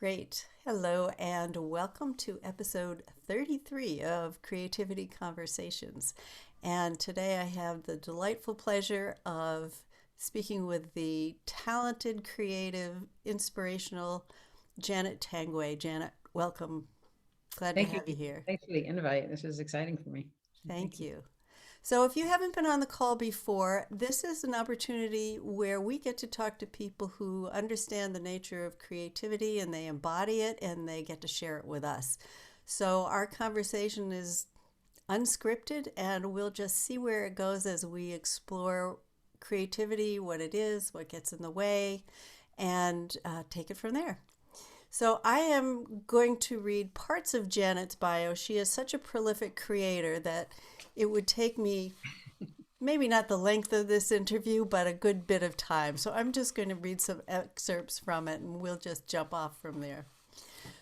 Great. Hello, and welcome to episode 33 of Creativity Conversations. And today I have the delightful pleasure of speaking with the talented, creative, inspirational Janet Tanguay. Janet, welcome. Glad to Thank you. have you here. Thanks for the invite. This is exciting for me. Thank Thank you. you. So, if you haven't been on the call before, this is an opportunity where we get to talk to people who understand the nature of creativity and they embody it and they get to share it with us. So, our conversation is unscripted and we'll just see where it goes as we explore creativity, what it is, what gets in the way, and take it from there. So I am going to read parts of Janet's bio. She is such a prolific creator that it would take me maybe not the length of this interview, but a good bit of time. So I'm just going to read some excerpts from it and we'll just jump off from there.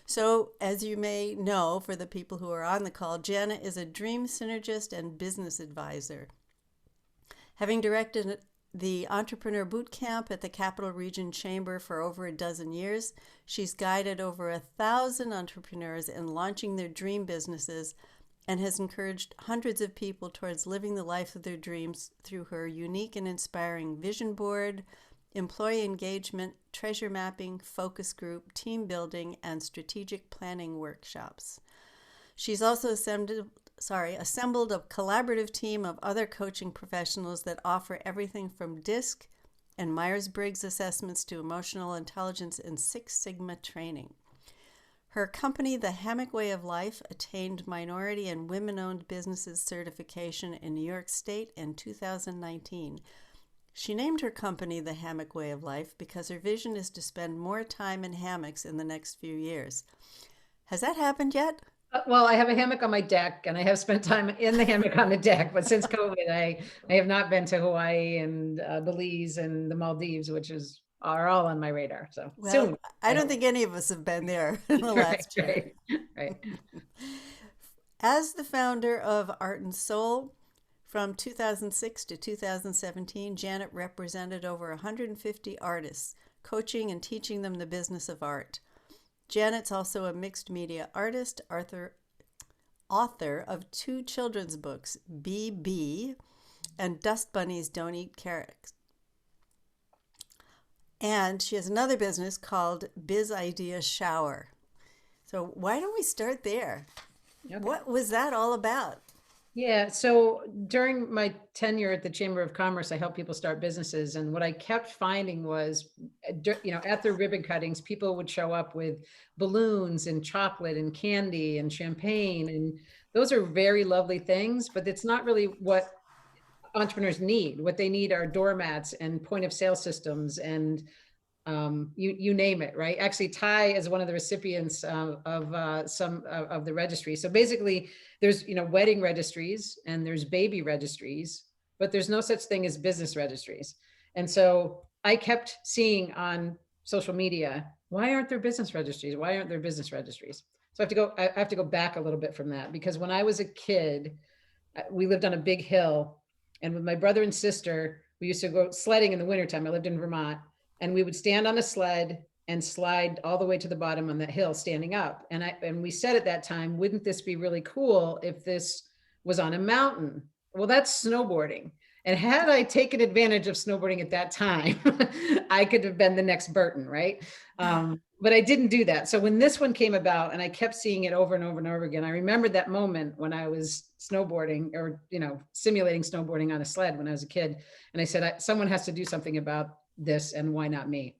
So, as you may know, for the people who are on the call, Janet is a dream synergist and business advisor. Having directed the Entrepreneur Boot Camp at the Capital Region Chamber for over a dozen years, she's guided over 1,000 entrepreneurs in launching their dream businesses and has encouraged hundreds of people towards living the life of their dreams through her unique and inspiring vision board, employee engagement, treasure mapping, focus group, team building, and strategic planning workshops. She's also assembled a collaborative team of other coaching professionals that offer everything from DISC and Myers-Briggs assessments to emotional intelligence and Six Sigma training. Her company, The Hammock Way of Life, attained minority and women-owned businesses certification in New York State in 2019. She named her company The Hammock Way of Life because her vision is to spend more time in hammocks in the next few years. Has that happened yet? Well, I have a hammock on my deck and I have spent time in the hammock on the deck, but since COVID, I have not been to Hawaii and Belize and the Maldives, are all on my radar. So Well, soon, I I don't hope. think any of us have been there in the Right, last year. right, right. As the founder of Art and Soul, from 2006 to 2017, Janet represented over 150 artists, coaching and teaching them the business of art. Janet's also a mixed media artist, author of two children's books, BB and Dust Bunnies Don't Eat Carrots. And she has another business called Biz Idea Shower. So why don't we start there? Okay. What was that all about? Yeah. So during my tenure at the Chamber of Commerce, I helped people start businesses. And what I kept finding was, at their ribbon cuttings, people would show up with balloons and chocolate and candy and champagne. And those are very lovely things, but it's not really what entrepreneurs need. What they need are doormats and point of sale systems and you name it, right? Actually, Ty is one of the recipients of some of the registries. So basically, there's wedding registries and there's baby registries, but there's no such thing as business registries. And so I kept seeing on social media, why aren't there business registries? Why aren't there business registries? So I have to go back a little bit from that because when I was a kid, we lived on a big hill, and with my brother and sister, we used to go sledding in the wintertime. I lived in Vermont, and we would stand on a sled and slide all the way to the bottom on that hill standing up. And we said at that time, wouldn't this be really cool if this was on a mountain? Well, that's snowboarding. And had I taken advantage of snowboarding at that time, I could have been the next Burton, right? But I didn't do that. So when this one came about and I kept seeing it over and over and over again, I remembered that moment when I was snowboarding or, simulating snowboarding on a sled when I was a kid. And I said, someone has to do something about this, and why not me?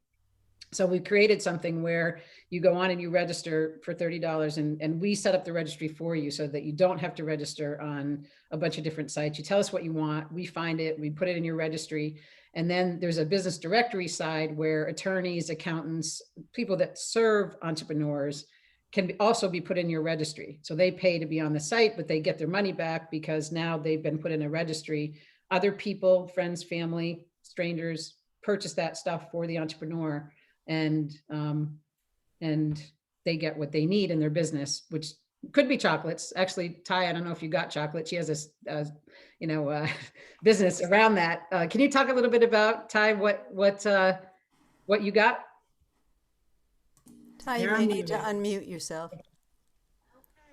So we created something where you go on and you register for $30, and we set up the registry for you so that you don't have to register on a bunch of different sites. You tell us what you want, we find it, we put it in your registry. And then there's a business directory side where attorneys, accountants, people that serve entrepreneurs can also be put in your registry. So they pay to be on the site, but they get their money back because now they've been put in a registry. Other people, friends, family, strangers, purchase that stuff for the entrepreneur, and and they get what they need in their business, which could be chocolates. Actually, Ty, I don't know if you got chocolate. She has business around that. Can you talk a little bit about, Ty, what you got? Ty, you Yeah, may I'm need to muted. unmute yourself.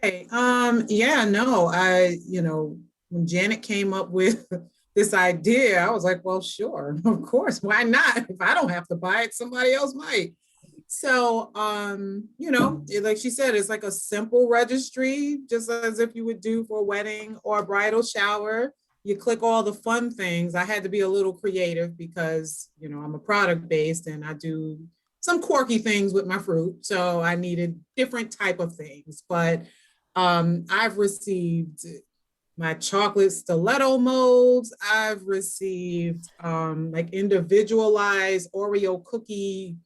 Hey, yeah, no, when Janet came up with this idea, I was like, well, sure, of course, why not? If I don't have to buy it, somebody else might. So, like she said, it's like a simple registry, just as if you would do for a wedding or a bridal shower. You click all the fun things. I had to be a little creative because, I'm a product based and I do some quirky things with my fruit. So I needed different type of things. But I've received my chocolate stiletto molds. I've received like individualized Oreo cookie,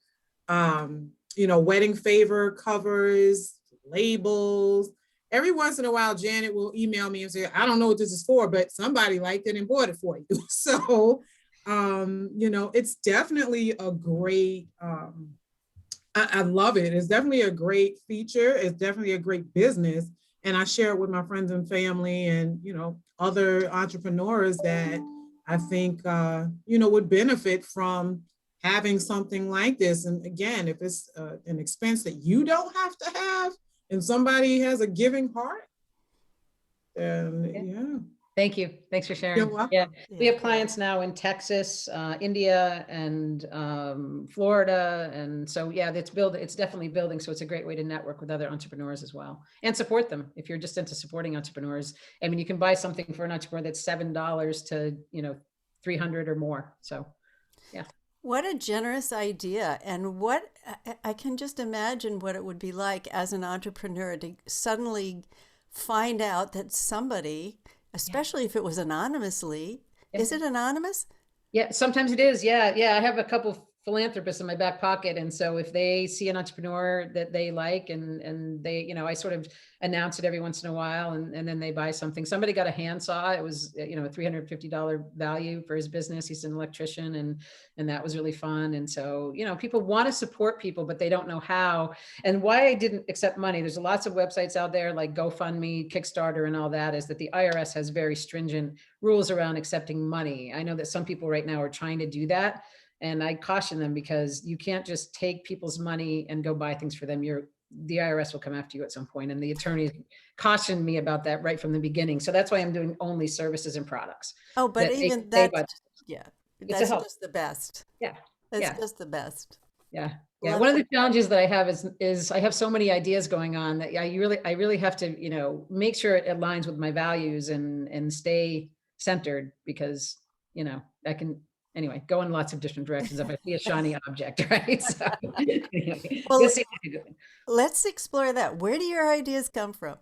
wedding favor covers, labels. Every once in a while, Janet will email me and say, I don't know what this is for, but somebody liked it and bought it for you. So, it's definitely a great, I love it. It's definitely a great feature. It's definitely a great business. And I share it with my friends and family and, other entrepreneurs that I think, would benefit from having something like this. And again, if it's an expense that you don't have to have and somebody has a giving heart, then yeah. Thank you. Thanks for sharing. Yeah, we have clients now in Texas, India, and Florida, and so yeah, it's definitely building. So it's a great way to network with other entrepreneurs as well and support them. If you're just into supporting entrepreneurs, I mean, you can buy something for an entrepreneur that's $7 to $300 or more. So yeah. What a generous idea. And what I can just imagine what it would be like as an entrepreneur to suddenly find out that somebody, especially if it was anonymously, is it anonymous? Yeah, sometimes it is. Yeah. I have a couple philanthropists in my back pocket. And so if they see an entrepreneur that they like and they, I sort of announce it every once in a while and then they buy something. Somebody got a handsaw. It was, a $350 value for his business. He's an electrician and that was really fun. And so, people want to support people, but they don't know how. And why I didn't accept money. There's lots of websites out there like GoFundMe, Kickstarter, and all that, is that the IRS has very stringent rules around accepting money. I know that some people right now are trying to do that. And I caution them because you can't just take people's money and go buy things for them. The IRS will come after you at some point. And the attorneys cautioned me about that right from the beginning. So that's why I'm doing only services and products. Oh, but even that's, yeah, that's just the best. Yeah. That's just the best. Yeah. Yeah. One of the challenges that I have is I have so many ideas going on that I really have to, make sure it aligns with my values and stay centered because, I can, anyway, go in lots of different directions if I see a shiny object, right? So, well, let's explore that. Where do your ideas come from?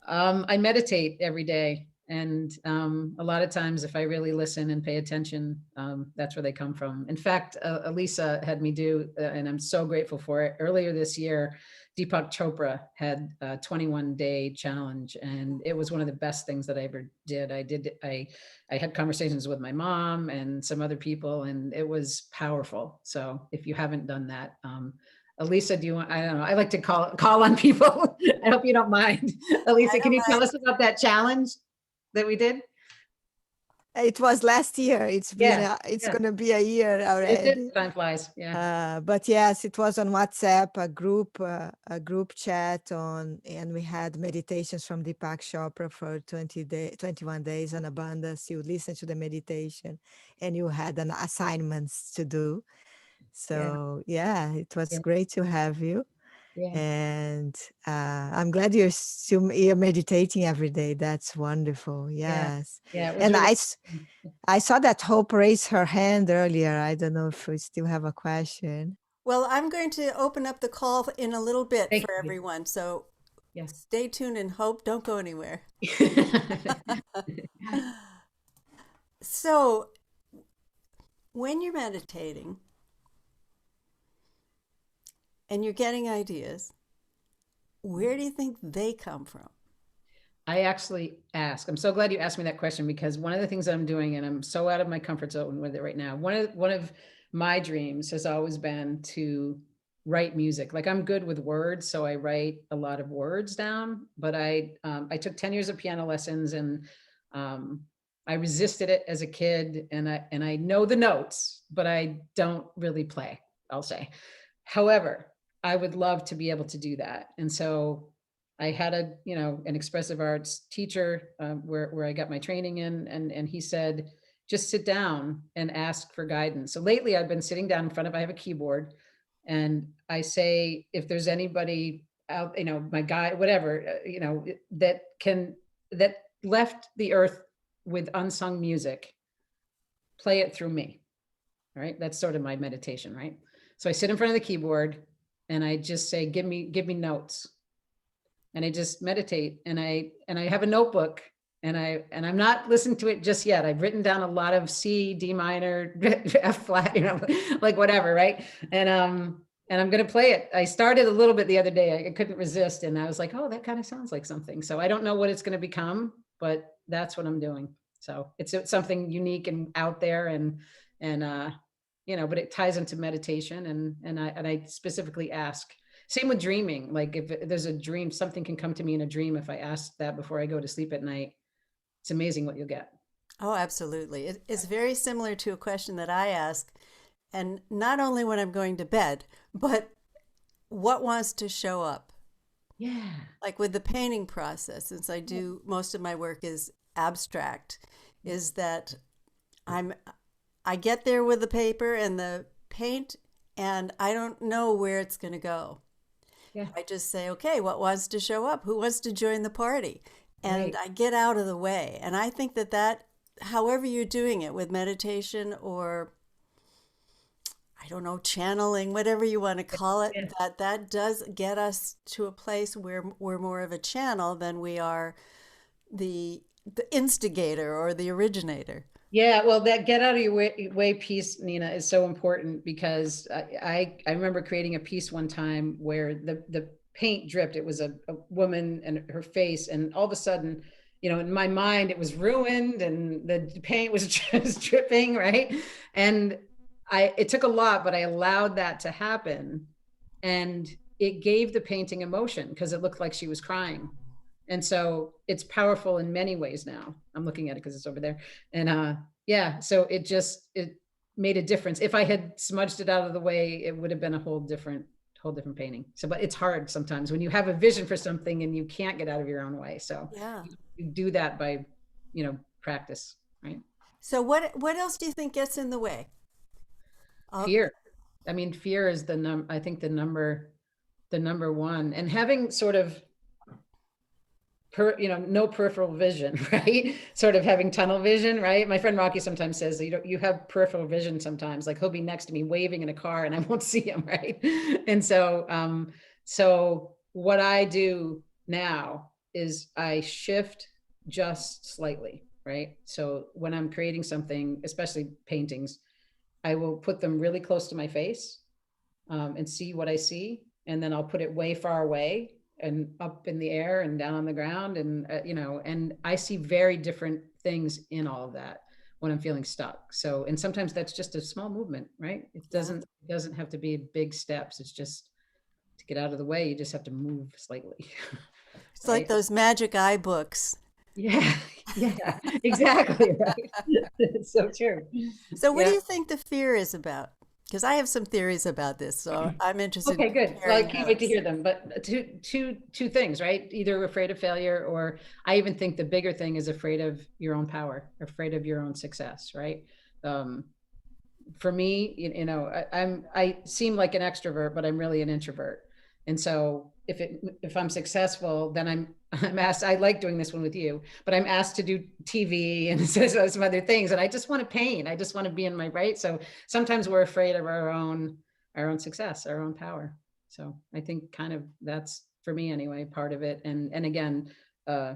I meditate every day. And a lot of times if I really listen and pay attention, that's where they come from. In fact, Elisa had me do, and I'm so grateful for it. Earlier this year, Deepak Chopra had a 21-day challenge, and it was one of the best things that I ever did. I had conversations with my mom and some other people, and it was powerful. So if you haven't done that, Elisa, do you want, I don't know, I like to call on people. I hope you don't mind. Elisa, can you tell us about that challenge that we did? It was last year. It's been going to be a year already. Time flies. Yeah. But yes, it was on WhatsApp, a group chat and we had meditations from Deepak Chopra for 21 days on abundance. You listen to the meditation and you had an assignments to do. So it was great to have you. Yeah. And I'm glad you're meditating every day. That's wonderful. Yes. Yeah. And really I saw that Hope raised her hand earlier. I don't know if we still have a question. Well, I'm going to open up the call in a little bit for everyone. So stay tuned and Hope, don't go anywhere. So when you're meditating, and you're getting ideas, where do you think they come from? I actually ask. I'm so glad you asked me that question because one of the things I'm doing, and I'm so out of my comfort zone with it right now, one of my dreams has always been to write music. Like I'm good with words, so I write a lot of words down, but I took 10 years of piano lessons and I resisted it as a kid and I know the notes, but I don't really play, I'll say. However, I would love to be able to do that. And so I had an expressive arts teacher where I got my training in, and he said, just sit down and ask for guidance. So lately I've been sitting down in front of, I have a keyboard, and I say, if there's anybody out, my guy, whatever, that left the earth with unsung music, play it through me. All right. That's sort of my meditation. Right. So I sit in front of the keyboard and I just say, give me notes. And I just meditate, and I have a notebook, and I'm not listening to it just yet. I've written down a lot of C, D minor, F flat, like whatever. Right. And I'm going to play it. I started a little bit the other day. I couldn't resist. And I was like, oh, that kind of sounds like something. So I don't know what it's going to become, but that's what I'm doing. So it's something unique and out there, but it ties into meditation, and I specifically ask. Same with dreaming. Like if there's a dream, something can come to me in a dream. If I ask that before I go to sleep at night, it's amazing what you'll get. Oh, absolutely. It's very similar to a question that I ask, and not only when I'm going to bed, but what wants to show up? Yeah. Like with the painting process, since I do most of my work is abstract, is that I get there with the paper and the paint, and I don't know where it's going to go. Yeah. I just say, okay, what wants to show up? Who wants to join the party? And Right. I get out of the way. And I think that however you're doing it with meditation or, I don't know, channeling, whatever you want to call it, Yeah. that does get us to a place where we're more of a channel than we are the instigator or the originator. Yeah, well, that get out of your way piece, Nina, is so important, because I remember creating a piece one time where the paint dripped. It was a woman and her face, and all of a sudden, in my mind, it was ruined and the paint was just dripping, right? And it took a lot, but I allowed that to happen, and it gave the painting emotion because it looked like she was crying. And so it's powerful in many ways now. I'm looking at it because it's over there. And yeah, so it made a difference. If I had smudged it out of the way, it would have been a whole different painting. So, but it's hard sometimes when you have a vision for something and you can't get out of your own way. So Yeah. you do that by, practice, right? So what else do you think gets in the way? Fear. I mean, fear is I think the number one, and having sort of no peripheral vision, right? Sort of having tunnel vision, right? My friend Rocky sometimes says, you have peripheral vision sometimes, like he'll be next to me waving in a car and I won't see him, right? And so, so what I do now is I shift just slightly, right? So when I'm creating something, especially paintings, I will put them really close to my face and see what I see. And then I'll put it way far away and up in the air and down on the ground. And, and I see very different things in all of that when I'm feeling stuck. So, and sometimes that's just a small movement, right? It doesn't have to be big steps. It's just to get out of the way. You just have to move slightly. It's like those magic eye books. Yeah, exactly. Right. It's so true. So what do you think the fear is about? Because I have some theories about this, so I'm interested. Okay, good. Well, I can't wait to those. hear them. But two things, right? Either afraid of failure, or I even think the bigger thing is afraid of your own power, afraid of your own success, right? For me, I seem like an extrovert, but I'm really an introvert. And so if I'm successful, then I'm asked. I like doing this one with you, but I'm asked to do TV and some other things, and I just want to paint. I just want to be in my right. So sometimes we're afraid of our own success, our own power. So I think kind of that's, for me anyway, part of it. And again, I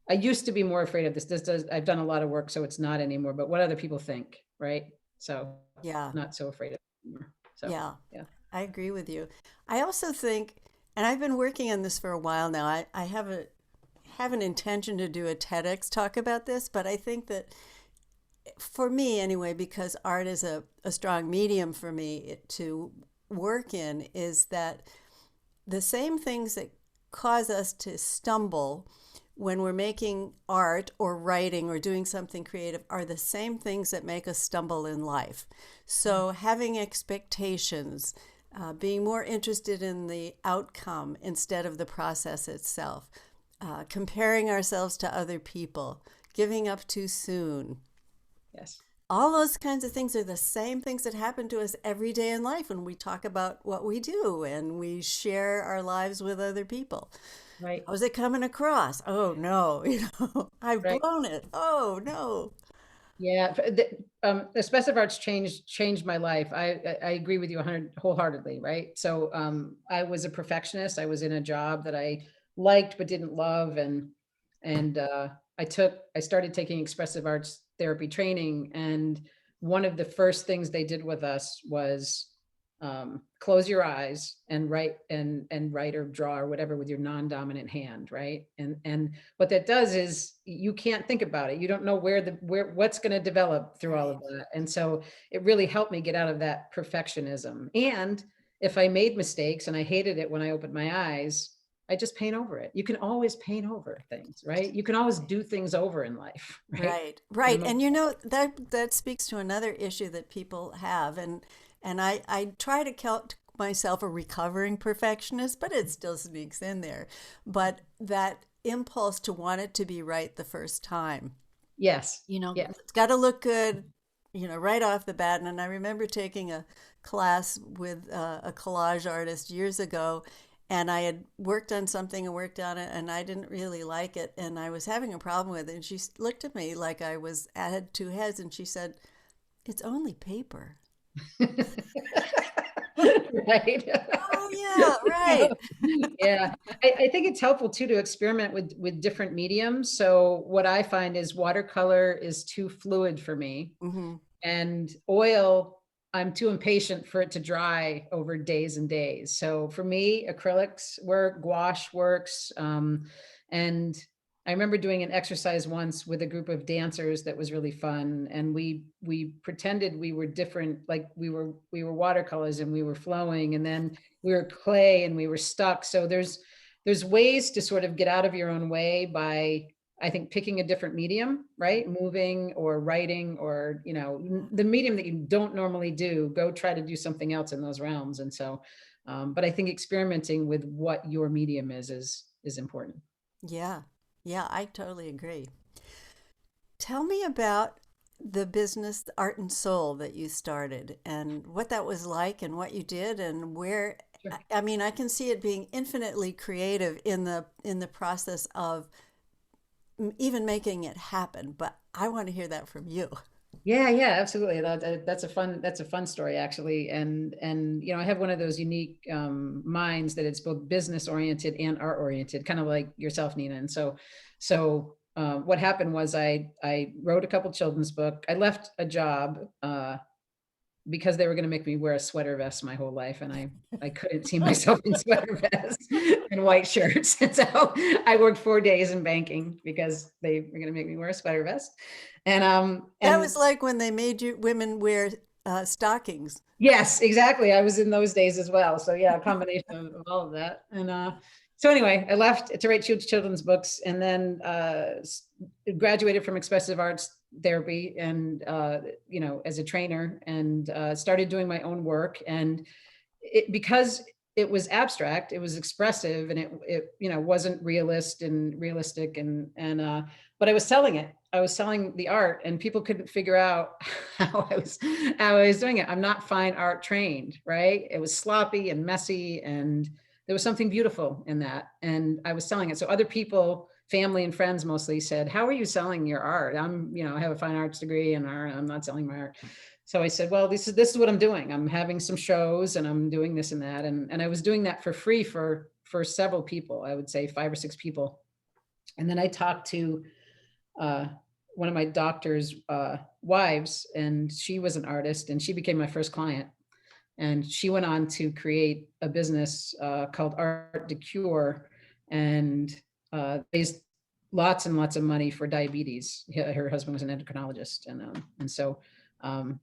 used to be more afraid of this. I've done a lot of work, so it's not anymore. But what other people think, right? So Yeah. not so afraid of it anymore. So Yeah. yeah. I agree with you. I also think, and I've been working on this for a while now. I have an intention to do a TEDx talk about this, but I think that for me anyway, because art is a strong medium for me to work in, is that the same things that cause us to stumble when we're making art or writing or doing something creative are the same things that make us stumble in life. So having expectations, being more interested in the outcome instead of the process itself, comparing ourselves to other people, giving up too soon. Yes. All those kinds of things are the same things that happen to us every day in life when we talk about what we do and we share our lives with other people. Right. How's it coming across? Oh no, I've Right. blown it. Oh no. Yeah, expressive arts changed my life. I agree with you 100 wholeheartedly, right? So I was a perfectionist. I was in a job that I liked but didn't love, and I started taking expressive arts therapy training, and one of the first things they did with us was close your eyes and write or draw or whatever with your non-dominant hand, right? And what that does is you can't think about it. You don't know what's going to develop through all of that. And so it really helped me get out of that perfectionism. And if I made mistakes and I hated it when I opened my eyes, I just paint over it. You can always paint over things, right? You can always do things over in life, right? Right. And that speaks to another issue that people have, and I try to count myself a recovering perfectionist, but it still sneaks in there. But that impulse to want it to be right the first time, Yes. Yes. it's got to look good, right off the bat. And I remember taking a class with a collage artist years ago, and I had worked on something and worked on it, and I didn't really like it, and I was having a problem with it. And she looked at me like I had two heads, and she said, "It's only paper." Right. Oh yeah, right. Yeah. I think it's helpful too to experiment with different mediums. So what I find is watercolor is too fluid for me. Hmm. And oil, I'm too impatient for it to dry over days and days. So for me, acrylics work, gouache works. And I remember doing an exercise once with a group of dancers that was really fun. And we pretended we were different, like we were watercolors and we were flowing, and then we were clay and we were stuck. So there's ways to sort of get out of your own way by, I think, picking a different medium, right? Moving or writing, or, the medium that you don't normally do, go try to do something else in those realms. And so, but I think experimenting with what your medium is important. Yeah, yeah, I totally agree. Tell me about the business Art and Soul that you started and what that was like and what you did and where. Sure. I mean, I can see it being infinitely creative in the process of even making it happen, but I want to hear that from you. Yeah, absolutely. That's a fun story, actually. And I have one of those unique minds that it's both business oriented and art oriented, kind of like yourself, Nina. And so what happened was I wrote a couple children's book. I left a job because they were going to make me wear a sweater vest my whole life, and I couldn't see myself in sweater vests and white shirts. And so I worked 4 days in banking because they were going to make me wear a sweater vest. That And was like when they made you women wear stockings. yes, exactly. I was in those days as well. So yeah, a combination of all of that. And so anyway, I left to write children's books, and then graduated from expressive arts therapy, and as a trainer, and started doing my own work. And because it was abstract, it was expressive, and it wasn't realistic, and but I was selling it. I was selling the art, and people couldn't figure out how I was doing it. I'm not fine art trained, right? It was sloppy and messy, and there was something beautiful in that. And I was selling it. So other people, family and friends mostly, said, "How are you selling your art? I have a fine arts degree and I'm not selling my art." So I said, "Well, this is what I'm doing. I'm having some shows and I'm doing this and that." And I was doing that for free for several people, I would say 5 or 6 people. And then I talked to one of my doctor's wives, and she was an artist, and she became my first client. And she went on to create a business called Art de Cure, and raised lots and lots of money for diabetes. Her husband was an endocrinologist, and so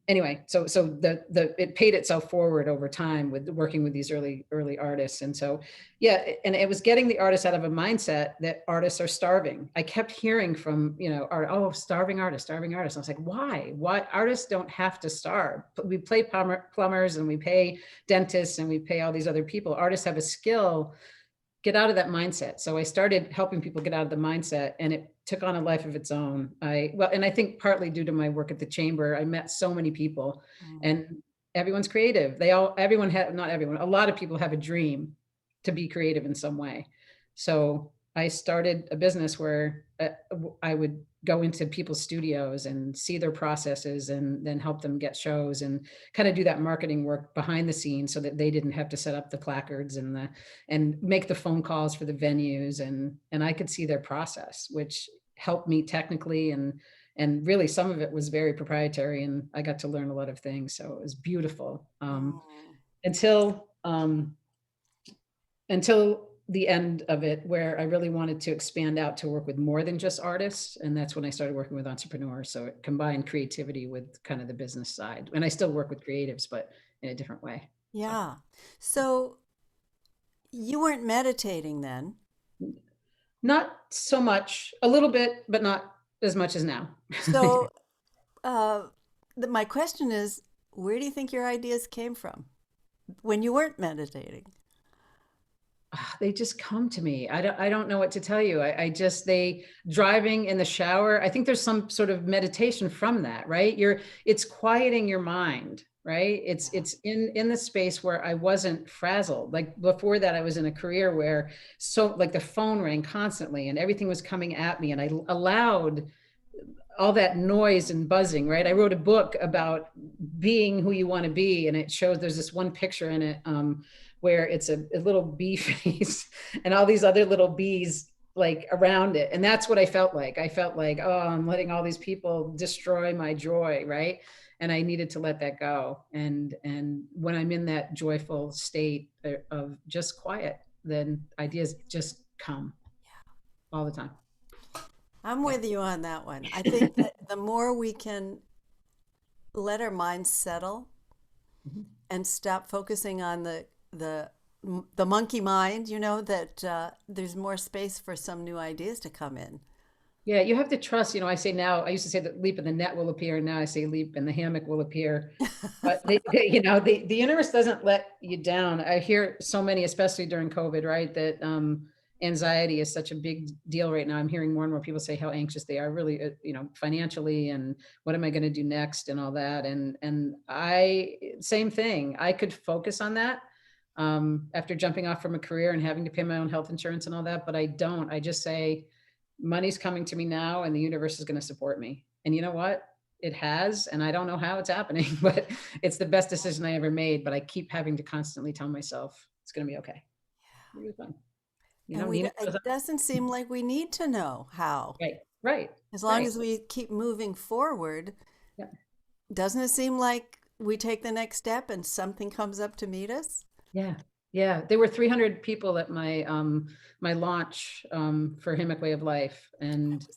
Anyway, so it paid itself forward over time with working with these early artists. And so, yeah, and it was getting the artists out of a mindset that artists are starving. I kept hearing from, starving artists. I was like, why? Artists don't have to starve. We pay plumbers and we pay dentists and we pay all these other people. Artists have a skill. Get out of that mindset. So I started helping people get out of the mindset, and it took on a life of its own. And I think partly due to my work at the chamber, I met so many people, and everyone's creative. A lot of people have a dream to be creative in some way. So I started a business where I would go into people's studios and see their processes and then help them get shows and kind of do that marketing work behind the scenes so that they didn't have to set up the placards and make the phone calls for the venues. And I could see their process, which helped me technically. And really some of it was very proprietary, and I got to learn a lot of things. So it was beautiful until the end of it, where I really wanted to expand out to work with more than just artists. And that's when I started working with entrepreneurs. So it combined creativity with kind of the business side. And I still work with creatives, but in a different way. Yeah. So you weren't meditating then? Not so much, a little bit, but not as much as now. So my question is, where do you think your ideas came from when you weren't meditating? They just come to me. I don't know what to tell you. They driving in the shower. I think there's some sort of meditation from that, right? It's quieting your mind, right? It's in the space where I wasn't frazzled. Like before that, I was in a career where the phone rang constantly and everything was coming at me, and I allowed all that noise and buzzing, right? I wrote a book about being who you want to be, and it shows there's this one picture in it where it's a little bee face and all these other little bees like around it. And that's what I felt like. I felt like, oh, I'm letting all these people destroy my joy, right? And I needed to let that go. And when I'm in that joyful state of just quiet, then ideas just come all the time. I'm with you on that one. I think that the more we can let our minds settle and stop focusing on the monkey mind, that there's more space for some new ideas to come in. Yeah, you have to trust. I say now, I used to say that leap in the net will appear, and now I say leap in the hammock will appear. But the universe doesn't let you down. I hear so many, especially during COVID, right, that anxiety is such a big deal right now. I'm hearing more and more people say how anxious they are, really, financially, and what am I going to do next, and all that. And same thing. I could focus on that after jumping off from a career and having to pay my own health insurance and all that, but I don't. I just say, money's coming to me now, and the universe is going to support me. And you know what? It has, and I don't know how it's happening, but it's the best decision I ever made. But I keep having to constantly tell myself it's going to be okay. It's going to be fun. It doesn't seem like we need to know how. Right. As long as we keep moving forward, doesn't it seem like we take the next step and something comes up to meet us? Yeah. There were 300 people at my my launch for Hammock Way of Life, and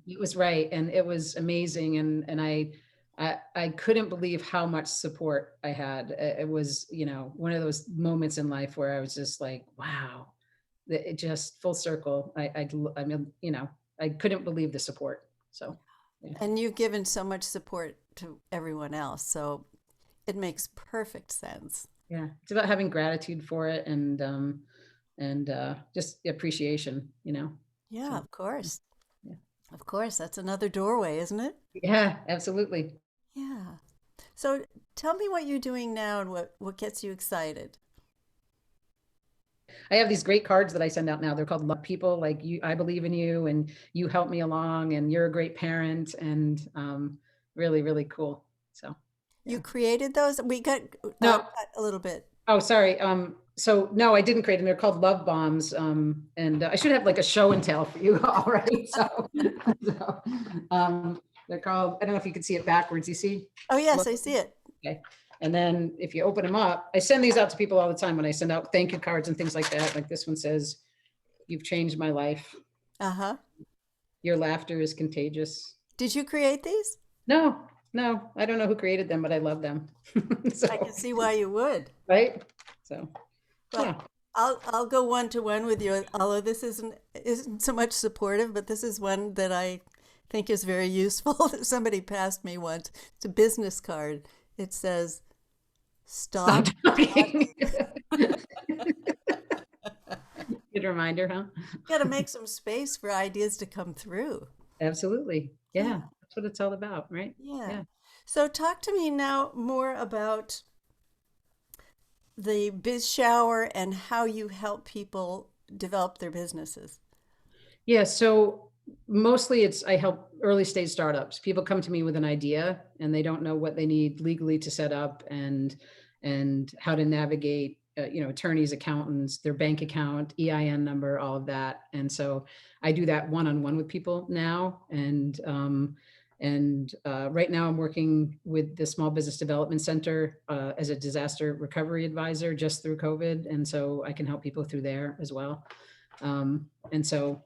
it was and it was amazing, and I couldn't believe how much support I had. It was one of those moments in life where I was just like, wow. It just full circle. I mean, I couldn't believe the support. So, yeah. And you've given so much support to everyone else, so it makes perfect sense. Yeah, it's about having gratitude for it and just appreciation. Yeah, so, of course. Yeah, of course. That's another doorway, isn't it? Yeah, absolutely. Yeah. So tell me what you're doing now and what gets you excited. I have these great cards that I send out now. They're called Love People. Like, I believe in you, and you help me along, and you're a great parent, and really, really cool. So you created those? We got no a little bit. Oh, sorry. So no, I didn't create them. They're called Love Bombs. And I should have like a show and tell for you all, right? So they're called, I don't know if you can see it backwards. You see? Oh yes, I see it. Okay. And then if you open them up, I send these out to people all the time when I send out thank you cards and things like that. Like this one says, "You've changed my life. Uh-huh. Your laughter is contagious." Did you create these? No, No, I don't know who created them, but I love them. So, I can see why you would. right? So, Well, yeah. I'll go one to one with you, although this isn't so much supportive, but this is one that I think is very useful that somebody passed me once. It's a business card. It says, Stop "Stop." talking. Good reminder, huh? Got to make some space for ideas to come through. Absolutely. Yeah, Yeah. That's what it's all about, right? yeah. Yeah. So talk to me now more about the biz shower and how you help people develop their businesses. Yeah. So mostly I help early stage startups. People come to me with an idea and they don't know what they need legally to set up and how to navigate, attorneys, accountants, their bank account, EIN number, all of that. And so I do that one-on-one with people now. And right now I'm working with the Small Business Development Center as a disaster recovery advisor just through COVID. And so I can help people through there as well. And so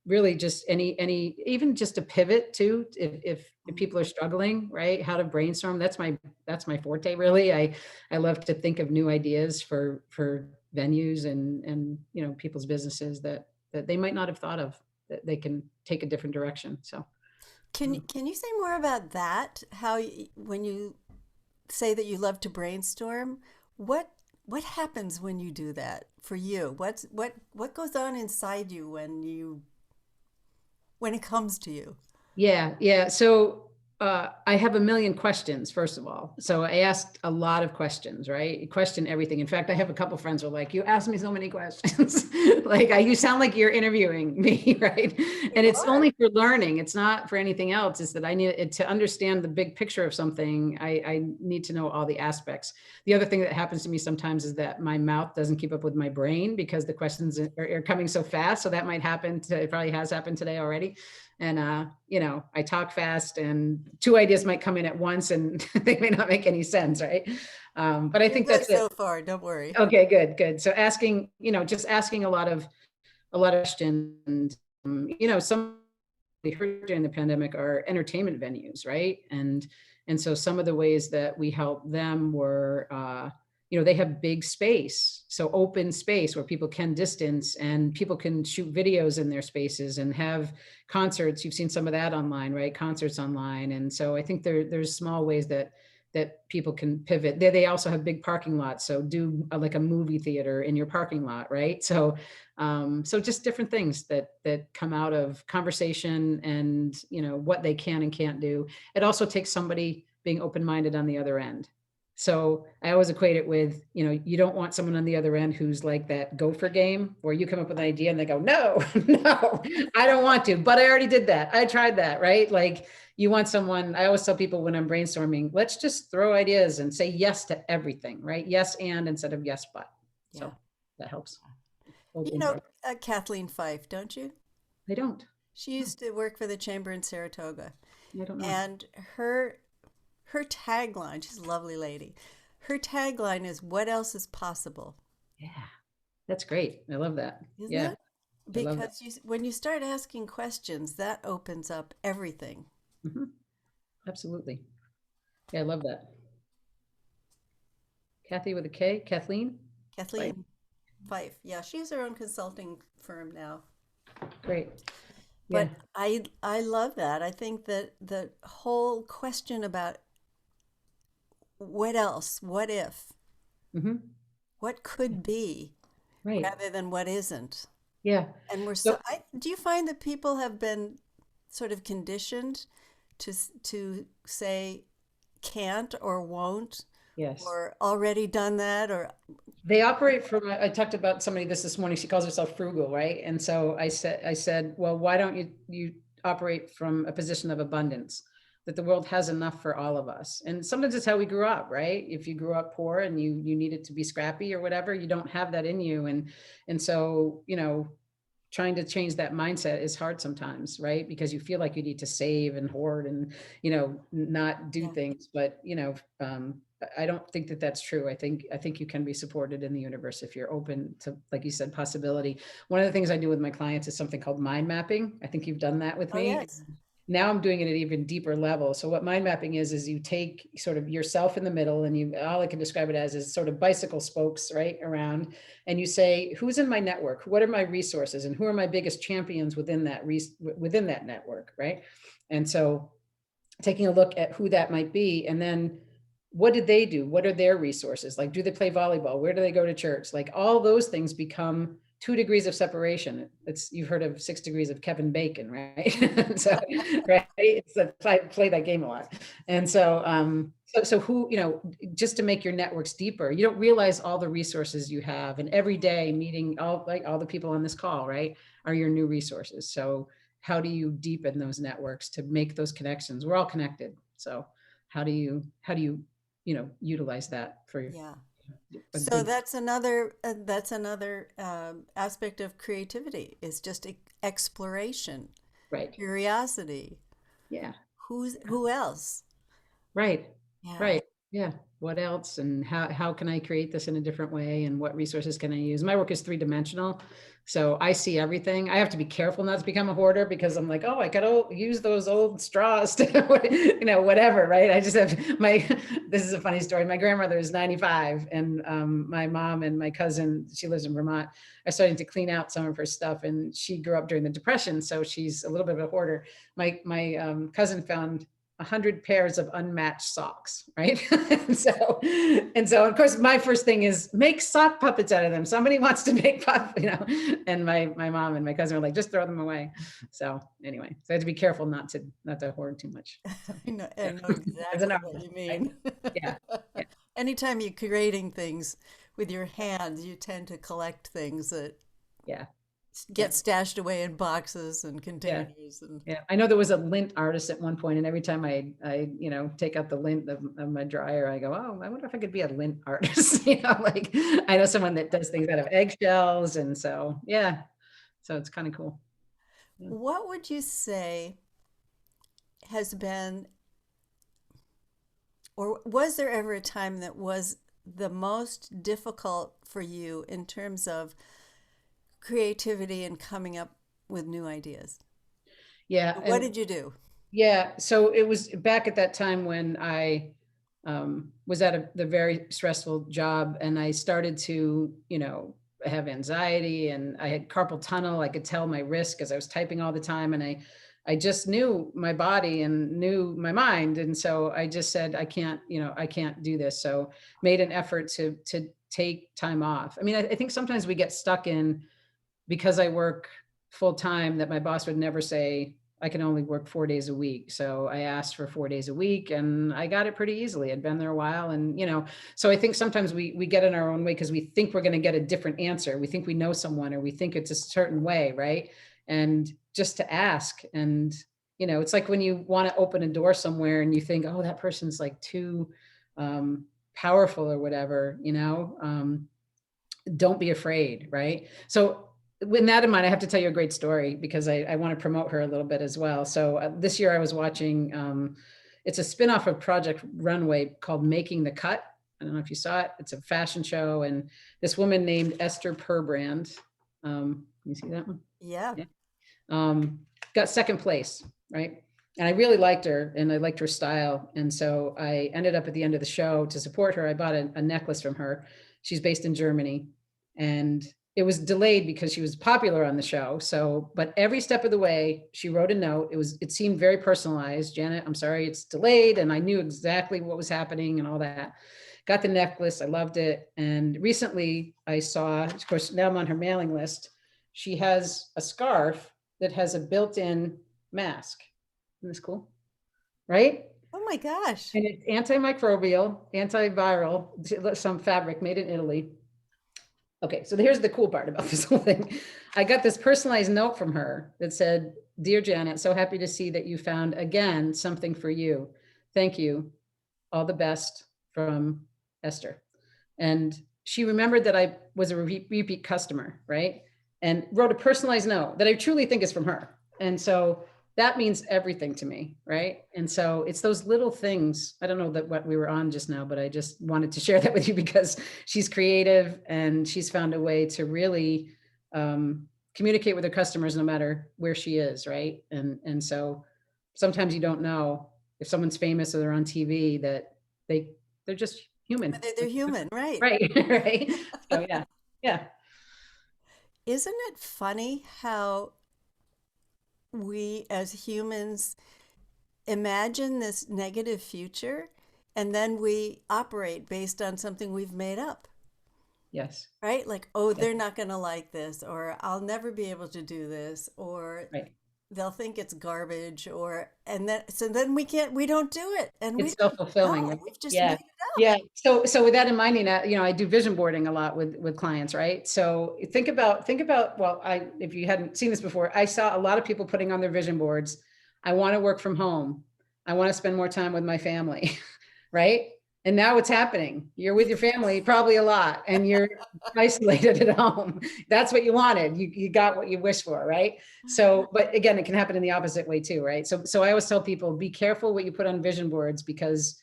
really just even just a pivot too, if people are struggling, right? How to brainstorm. That's my forte, really. I love to think of new ideas for venues and people's businesses that they might not have thought of, that they can take a different direction. So Can you say more about that? How when you say that you love to brainstorm, what what happens when you do that for you? What goes on inside you when it comes to you? yeah, yeah. So I have a million questions, first of all. So I asked a lot of questions, right? You question everything. In fact, I have a couple friends who are like, you ask me so many questions. Like, you sound like you're interviewing me, right? And You it's are. only for learning. It's not for anything else. It's that I need it to understand the big picture of something. I need to know all the aspects. The other thing that happens to me sometimes is that my mouth doesn't keep up with my brain because the questions are coming so fast. So that might happen. It probably has happened today already. And, I talk fast and two ideas might come in at once and they may not make any sense. Right. But I You're think good that's it. so far, don't worry. Okay, good, good. So asking, just asking a lot of questions. And, some we heard during the pandemic are entertainment venues, right? And so some of the ways that we help them were, they have big space, so open space where people can distance and people can shoot videos in their spaces and have concerts. You've seen some of that online, right? Concerts online. And so I think there's small ways that people can pivot. They also have big parking lots, so do like a movie theater in your parking lot, right? So so just different things that come out of conversation and what they can and can't do. It also takes somebody being open-minded on the other end. So I always equate it with, you don't want someone on the other end who's like that gopher game where you come up with an idea and they go, no, no, I don't want to, but I already did that. I tried that, right? Like you want someone, I always tell people when I'm brainstorming, let's just throw ideas and say yes to everything, right? Yes, and instead of yes, but. So Yeah. that helps. You know Kathleen Fife, don't you? I don't. She used to work for the Chamber in Saratoga. I don't know. And her tagline, she's a lovely lady. Her tagline is what else is possible? Yeah, that's great. I love that. Isn't Yeah, it? I love that. Because when you start asking questions, that opens up everything. Mhm. Absolutely. Yeah, I love that. Kathy with a K, Kathleen? Kathleen Fife. Yeah, she has her own consulting firm now. Great. But Yeah. I love that. I think that the whole question about what else, what if, Hmm. what could be, Right. rather than what isn't. Yeah. And So do you find that people have been sort of conditioned to say can't or won't yes, or already done that or they operate from, I talked about somebody this morning, she calls herself frugal, right? And so I said, well, why don't you operate from a position of abundance, that the world has enough for all of us. And sometimes it's how we grew up, right? If you grew up poor and you needed to be scrappy or whatever, you don't have that in you. And so, trying to change that mindset is hard sometimes, right? Because you feel like you need to save and hoard and, not do yeah. things. But, I don't think that that's true. I think you can be supported in the universe if you're open to, like you said, possibility. One of the things I do with my clients is something called mind mapping. I think you've done that with Oh me. yes. now I'm doing it at an even deeper level. So what mind mapping is you take sort of yourself in the middle, and you, all I can describe it as is sort of bicycle spokes, right, around, and you say, who's in my network? What are my resources, and who are my biggest champions within that network, right? And so taking a look at who that might be, and then what did they do? What are their resources? Like, do they play volleyball? Where do they go to church? Like, all those things become 2 degrees of separation. It's, you've heard of 6 degrees of Kevin Bacon, right? So, right, it's I play that game a lot. And so, so who, you know, just to make your networks deeper, you don't realize all the resources you have, and every day meeting all the people on this call, right, are your new resources. So how do you deepen those networks to make those connections? We're all connected. So how do you, you know, utilize that for Yeah. a So good, that's another aspect of creativity is just exploration, right? curiosity. Yeah. Who else? Right. Yeah. Right. Yeah. What else? And how can I create this in a different way? And what resources can I use? My work is 3-dimensional. So I see everything. I have to be careful not to become a hoarder, because I'm like, oh, I gotta use those old straws to, you know, whatever. Right. I just have this is a funny story. My grandmother is 95, and my mom and my cousin, she lives in Vermont, are starting to clean out some of her stuff. And she grew up during the Depression, so she's a little bit of a hoarder. My cousin found 100 pairs of unmatched socks, right? and so of course my first thing is make sock puppets out of them. Somebody wants to make you know, and my mom and my cousin were like, just throw them away. So anyway, so I had to be careful not to hoard too much. So, I yeah. know As an exactly what artist, you right? mean. Yeah, yeah, Anytime you're creating things with your hands, you tend to collect things that yeah, yeah, get stashed away in boxes and yeah. containers and Yeah, I know there was a lint artist at one point, and every time I you know, take out the lint of my dryer, I go, oh, I wonder if I could be a lint artist. You know, like I know someone that does things out of eggshells, and so yeah, so it's kind of cool. Yeah. what would you say has been, or was there ever a time that was the most difficult for you in terms of creativity and coming up with new ideas? Yeah, What and did you do? yeah, so it was back at that time when I was at the very stressful job, and I started to, you know, have anxiety, and I had carpal tunnel. I could tell my wrist because I was typing all the time, and I just knew my body and knew my mind, and so I just said, I can't, you know, I can't do this. So made an effort to take time off. I mean, I think sometimes we get stuck in, because I work full time, that my boss would never say I can only work 4 days a week. So I asked for 4 days a week, and I got it pretty easily. I'd been there a while, and you know, so I think sometimes we get in our own way because we think we're going to get a different answer. We think we know someone, or we think it's a certain way, right? And just to ask, and you know, it's like when you want to open a door somewhere and you think, oh, that person's like too powerful or whatever, you know. Don't be afraid, right? So with that in mind, I have to tell you a great story, because I want to promote her a little bit as well. So this year I was watching, it's a spinoff of Project Runway called Making the Cut. I don't know if you saw it. It's a fashion show, and this woman named Esther Perbrand, can you see that one? Yeah. Yeah. Got second place, right? And I really liked her, and I liked her style. And so I ended up at the end of the show to support her. I bought a necklace from her. She's based in Germany, and it was delayed because she was popular on the show. So, but every step of the way, she wrote a note. It seemed very personalized. Janet, I'm sorry, it's delayed. And I knew exactly what was happening and all that. Got the necklace. I loved it. And recently I saw, of course, now I'm on her mailing list. She has a scarf that has a built-in mask. Isn't this cool? Right? Oh my gosh. And it's antimicrobial, antiviral, some fabric made in Italy. Okay, so here's the cool part about this whole thing. I got this personalized note from her that said, "Dear Janet, so happy to see that you found again something for you. Thank you. All the best, from Esther." And she remembered that I was a repeat customer, right? And wrote a personalized note that I truly think is from her. And so that means everything to me, right? And so it's those little things. I don't know that what we were on just now, but I just wanted to share that with you, because she's creative, and she's found a way to really communicate with her customers no matter where she is, right? And so sometimes you don't know if someone's famous or they're on TV that they're just human. They're human, right? Right. Right. So yeah. Yeah. Isn't it funny how we as humans imagine this negative future and then we operate based on something we've made up, Yes. right? Like, oh, they're not going to like this, or I'll never be able to do this, or Right. they'll think it's garbage, and then, so then we don't do it. And we It's don't self-fulfilling. know. We've just Yeah. made it up. Yeah. So with that in mind, I do vision boarding a lot with clients, right? So think about, well, if you hadn't seen this before, I saw a lot of people putting on their vision boards. I want to work from home. I want to spend more time with my family, right? And now what's happening? You're with your family probably a lot and you're isolated at home. That's what you wanted. You got what you wished for, right? So, but again, it can happen in the opposite way too, right? So I always tell people, be careful what you put on vision boards because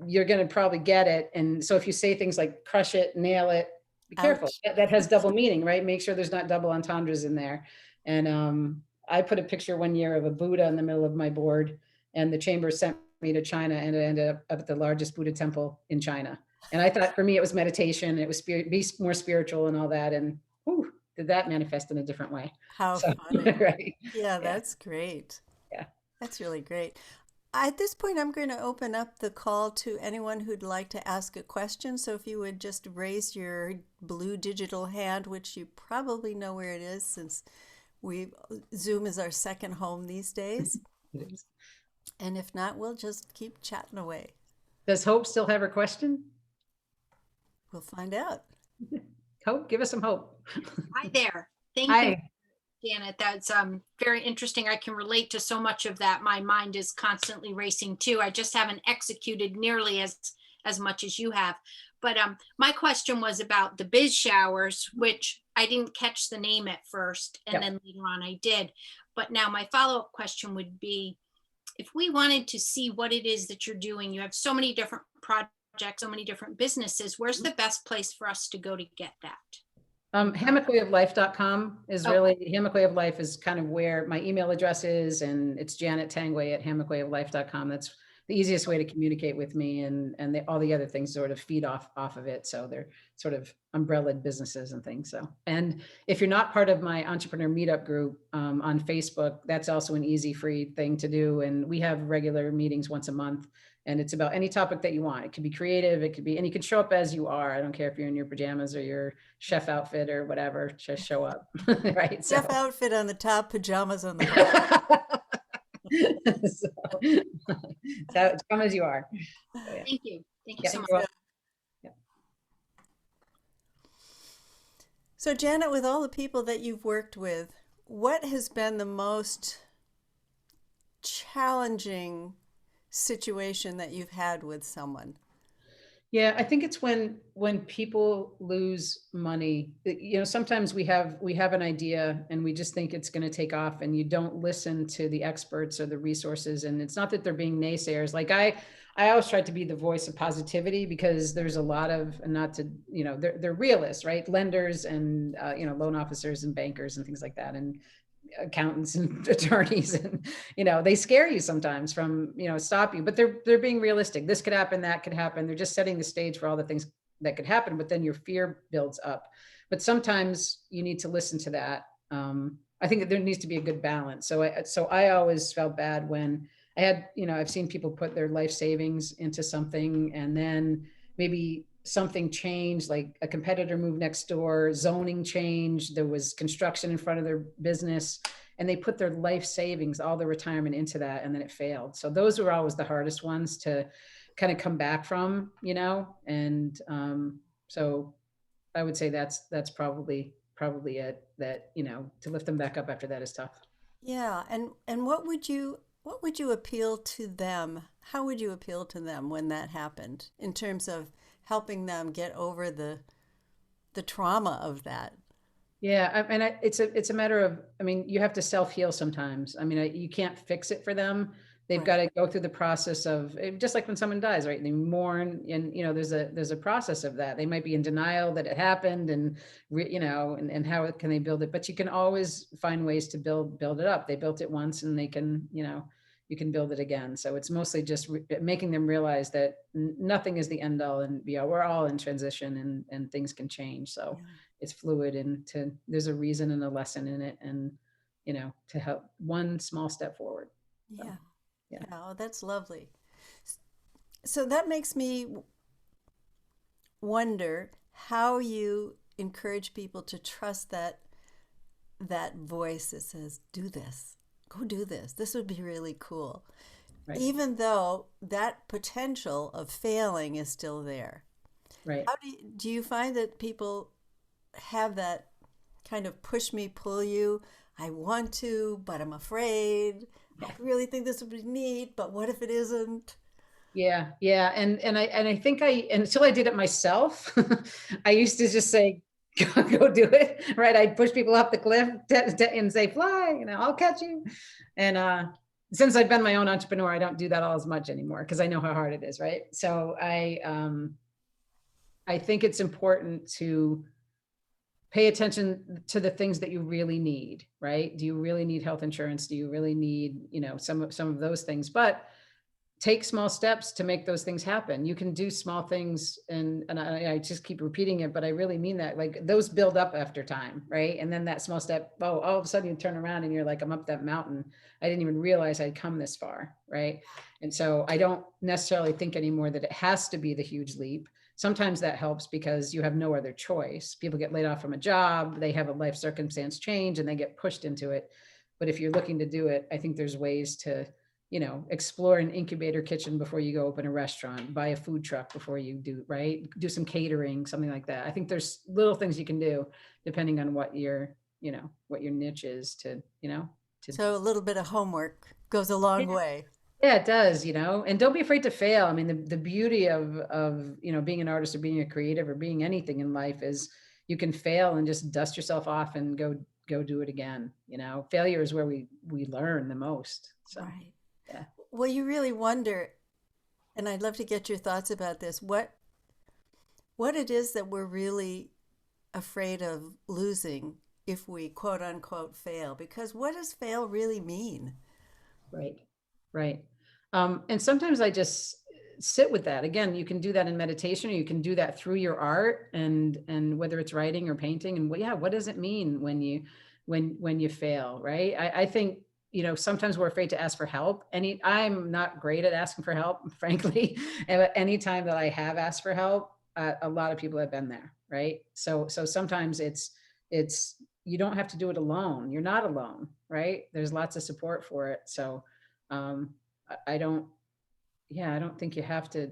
you're going to probably get it. And so if you say things like crush it, nail it, be careful. That has double meaning, right? Make sure there's not double entendres in there. And I put a picture one year of a Buddha in the middle of my board, and the chamber sent me to China, and it ended up at the largest Buddha temple in China. And I thought for me, it was meditation, it was be more spiritual and all that. And whew, did that manifest in a different way. How So, funny. right. Yeah, that's great. Yeah. That's really great. At this point, I'm going to open up the call to anyone who'd like to ask a question. So if you would just raise your blue digital hand, which you probably know where it is since Zoom is our second home these days. It is. And if not, we'll just keep chatting away. Does Hope still have her question? We'll find out. Hope, give us some hope. Hi there. Thank you, Janet. That's very interesting. I can relate to so much of that. My mind is constantly racing too. I just haven't executed nearly as much as you have. But my question was about the biz showers, which I didn't catch the name at first, and then later on I did. But now my follow-up question would be, if we wanted to see what it is that you're doing, you have so many different projects, so many different businesses, where's the best place for us to go to get that? HammockWayOfLife.com is really, Hammock Way of Life is kind of where my email address is, and it's Janet Tanguay at HammockWayOfLife.com. That's the easiest way to communicate with me, and all the other things sort of feed off of it. So they're sort of umbrella businesses and things. So, and if you're not part of my entrepreneur meetup group on Facebook, that's also an easy, free thing to do. And we have regular meetings once a month, and it's about any topic that you want. It could be creative, it could be, and you can show up as you are. I don't care if you're in your pajamas or your chef outfit or whatever, just show up, right? Chef outfit on the top, pajamas on the bottom. So come as you are. So, yeah. Thank you. Thank you Yeah, so much. you're welcome. So Janet, with all the people that you've worked with, what has been the most challenging situation that you've had with someone? Yeah, I think it's when people lose money. Sometimes we have an idea and we just think it's going to take off, and you don't listen to the experts or the resources. And it's not that they're being naysayers. Like I always try to be the voice of positivity, because there's a lot of, and not to, they're realists, right? Lenders and loan officers and bankers and things like that, and accountants and attorneys, and they scare you sometimes from stop you, but they're being realistic. This could happen, that could happen. They're just setting the stage for all the things that could happen, but then your fear builds up. But sometimes you need to listen to that. I think that there needs to be a good balance. So I always felt bad when I had, I've seen people put their life savings into something, and then maybe something changed, like a competitor moved next door, zoning changed, there was construction in front of their business, and they put their life savings, all their retirement into that, and then it failed. So those were always the hardest ones to kind of come back from, and so I would say that's probably it, that, to lift them back up after that is tough. Yeah. And what would you appeal to them? How would you appeal to them when that happened, in terms of helping them get over the trauma of that? Yeah, it's a matter of, you have to self-heal sometimes. You can't fix it for them. They've got to go through the process of, just like when someone dies, right? They mourn, and there's a process of that. They might be in denial that it happened, and and how can they build it? But you can always find ways to build it up. They built it once, and they can you can build it again. So it's mostly just making them realize that nothing is the end all and be all. We're all in transition, and things can change. So it's fluid, and there's a reason and a lesson in it, and to help one small step forward. So, Yeah. Oh, that's lovely. So that makes me wonder how you encourage people to trust that voice that says, do this, go do this. This would be really cool. Right. Even though that potential of failing is still there. Right. How do you find that people have that kind of push me, pull you? I want to, but I'm afraid. I really think this would be neat, but what if it isn't? Yeah. And I think until I did it myself, I used to just say, go do it. Right. I'd push people off the cliff and say, fly, I'll catch you. And since I've been my own entrepreneur, I don't do that all as much anymore because I know how hard it is. Right. So I think it's important to pay attention to the things that you really need, right? Do you really need health insurance? Do you really need, some of those things? But take small steps to make those things happen. You can do small things, and I just keep repeating it, but I really mean that. Like, those build up after time, right? And then that small step, all of a sudden you turn around and you're like, I'm up that mountain. I didn't even realize I'd come this far, right? And so I don't necessarily think anymore that it has to be the huge leap. Sometimes that helps because you have no other choice. People get laid off from a job, they have a life circumstance change, and they get pushed into it. But if you're looking to do it, I think there's ways to, explore an incubator kitchen before you go open a restaurant, buy a food truck before you do some catering, something like that. I think there's little things you can do depending on what your niche is to. So a little bit of homework goes a long way. Yeah, it does, and don't be afraid to fail. I mean, the beauty of being an artist or being a creative or being anything in life is you can fail and just dust yourself off and go do it again. Failure is where we learn the most. So, right. Yeah. Well, you really wonder, and I'd love to get your thoughts about this, what it is that we're really afraid of losing if we quote unquote fail, because what does fail really mean? Right. And sometimes I just sit with that. Again, you can do that in meditation, or you can do that through your art, and whether it's writing or painting. And what does it mean when you fail, right? I think, sometimes we're afraid to ask for help. I'm not great at asking for help, frankly. And anytime that I have asked for help, a lot of people have been there, right? So sometimes it's you don't have to do it alone. You're not alone, right? There's lots of support for it. So I don't think you have to.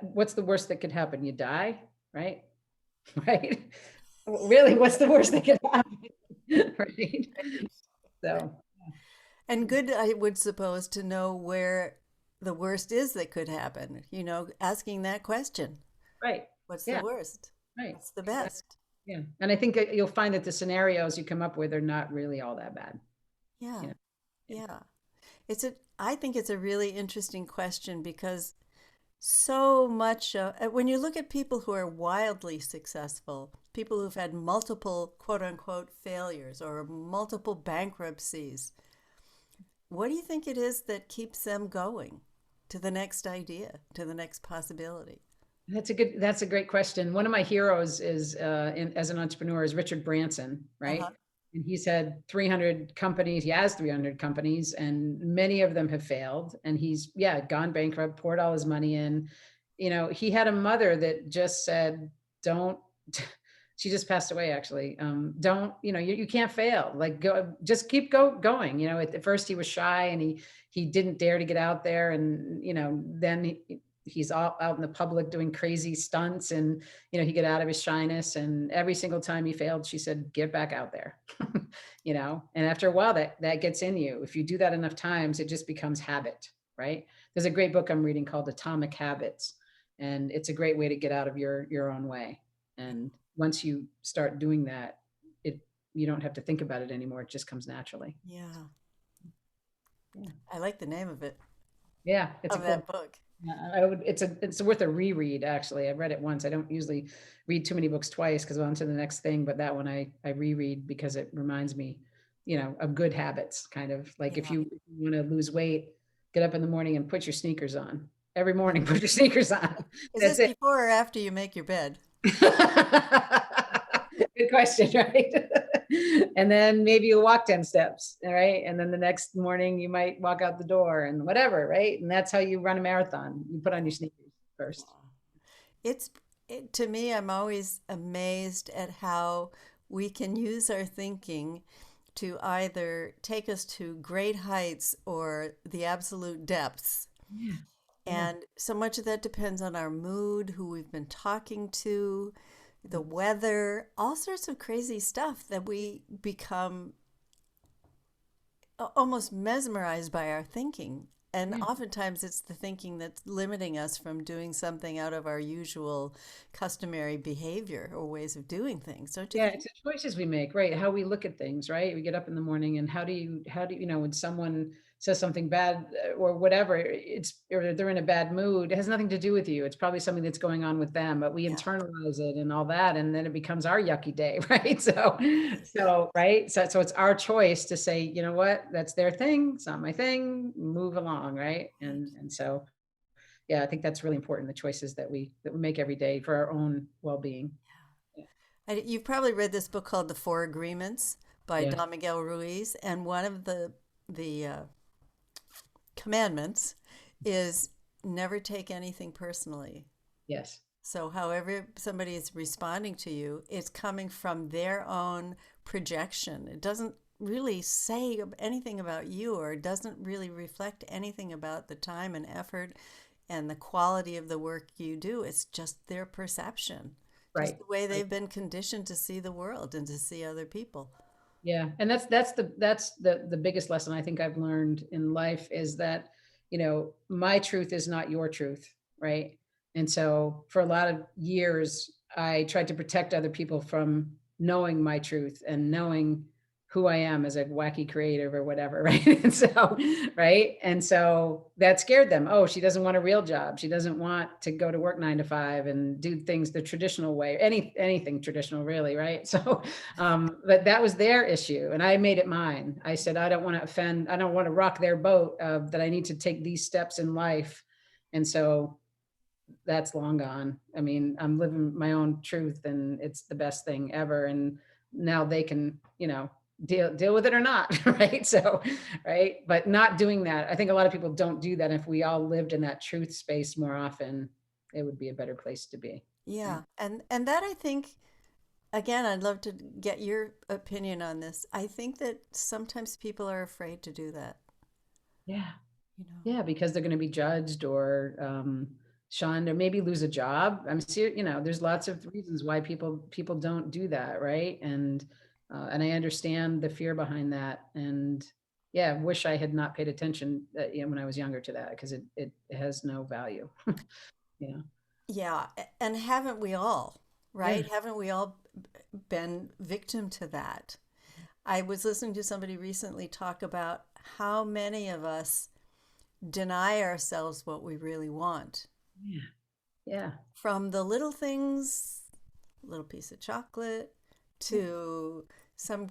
What's the worst that could happen? You die, right? Right? Really, what's the worst that could happen? Right? So. And good, I would suppose, to know where the worst is that could happen, asking that question. Right. What's the worst? Right. What's the best? Yeah. And I think that you'll find that the scenarios you come up with are not really all that bad. Yeah. Yeah. I think it's a really interesting question because so much, when you look at people who are wildly successful, people who've had multiple quote unquote failures or multiple bankruptcies, what do you think it is that keeps them going to the next idea, to the next possibility? That's a great question. One of my heroes is, as an entrepreneur, is Richard Branson, right? Uh-huh. And he's had 300 companies. He has 300 companies, and many of them have failed. And he's gone bankrupt, poured all his money in. He had a mother that just said, "Don't." She just passed away, actually. Don't, you can't fail. Like, just keep going. At first he was shy and he didn't dare to get out there. And, then he's all out in the public doing crazy stunts, and, he get out of his shyness. And every single time he failed, she said, get back out there, and after a while that gets in you. If you do that enough times, it just becomes habit, right? There's a great book I'm reading called Atomic Habits, and it's a great way to get out of your own way. And once you start doing that, you don't have to think about it anymore. It just comes naturally. Yeah. I like the name of it. Yeah, it's of that book. It's worth a reread. Actually, I read it once. I don't usually read too many books twice because I'm on to the next thing, but that one I reread because it reminds me, of good habits, kind of like if Yeah. you want to lose weight, get up in the morning and put your sneakers on. Every morning, put your sneakers on. Is That's this it. before or after you make your bed? Good question, right? And then maybe you'll walk 10 steps, all right? And then the next morning you might walk out the door and whatever, right? And that's how you run a marathon. You put on your sneakers first. To me, I'm always amazed at how we can use our thinking to either take us to great heights or the absolute depths. Yeah. And so much of that depends on our mood, who we've been talking to, the weather, all sorts of crazy stuff that we become almost mesmerized by our thinking. And Yeah. oftentimes it's the thinking that's limiting us from doing something out of our usual customary behavior or ways of doing things. Don't you Yeah, think? it's the choices we make, right? How we look at things, right? We get up in the morning and how do you, when someone says something bad or whatever, or they're in a bad mood, it has nothing to do with you. It's probably something that's going on with them, but we Yeah. internalize it and all that. And then it becomes our yucky day, right? Right. So it's our choice to say, you know what, that's their thing. It's not my thing, move along. Right. And so, yeah, I think that's really important. The choices that we make every day for our own well-being. You've probably read this book called The Four Agreements by Yeah. Don Miguel Ruiz, and one of the commandments is never take anything personally. Yes. So however somebody is responding to you, it's coming from their own projection. It doesn't really say anything about you, or it doesn't really reflect anything about the time and effort and the quality of the work you do. It's just their perception, just Right. the way they've been conditioned to see the world and to see other people. Yeah. And that's the biggest lesson I think I've learned in life is that, my truth is not your truth. Right. And so for a lot of years, I tried to protect other people from knowing my truth and knowing who I am as a wacky creative or whatever. Right. And so, right. And so that scared them. Oh, she doesn't want a real job. She doesn't want to go to work 9 to 5 and do things the traditional way, anything traditional really. Right. So, but that was their issue. And I made it mine. I said, I don't want to offend, I don't want to rock their boat that I need to take these steps in life. And so that's long gone. I mean, I'm living my own truth and it's the best thing ever. And now they can, deal with it or not. Right. So, right. But not doing that. I think a lot of people don't do that. If we all lived in that truth space more often, it would be a better place to be. Yeah. And that, I think, again, I'd love to get your opinion on this. I think that sometimes people are afraid to do that. Yeah. You know? Yeah. Because they're going to be judged or, shunned or maybe lose a job. I'm serious, there's lots of reasons why people don't do that. Right. And I understand the fear behind that. And yeah, wish I had not paid attention when I was younger to that, because it has no value. Yeah. Yeah. And haven't we all, Yeah. right? Haven't we all been victim to that? I was listening to somebody recently talk about how many of us deny ourselves what we really want. Yeah. Yeah. From the little things, little piece of chocolate, to some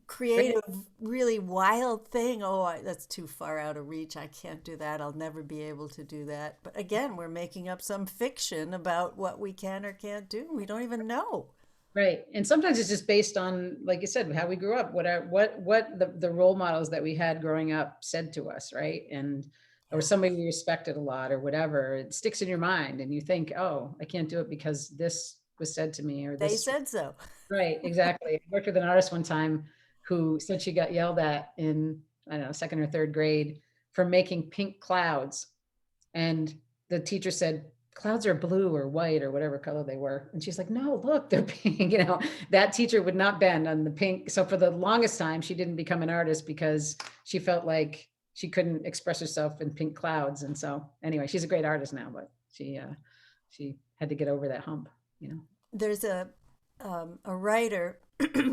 creative, really wild thing. Oh, that's too far out of reach. I can't do that. I'll never be able to do that. But again, we're making up some fiction about what we can or can't do. We don't even know. Right. And sometimes it's just based on, like you said, how we grew up, what the role models that we had growing up said to us. Right. And, or somebody we respected a lot or whatever, it sticks in your mind and you think, oh, I can't do it because this was said to me or They this. said so. Right. Exactly. I worked with an artist one time who said she got yelled at in, I don't know, 2nd or 3rd grade for making pink clouds. And the teacher said, clouds are blue or white or whatever color they were. And she's like, no, look, they're pink. That teacher would not bend on the pink. So for the longest time, she didn't become an artist because she felt like she couldn't express herself in pink clouds. And so anyway, she's a great artist now, but she had to get over that hump, There's a writer,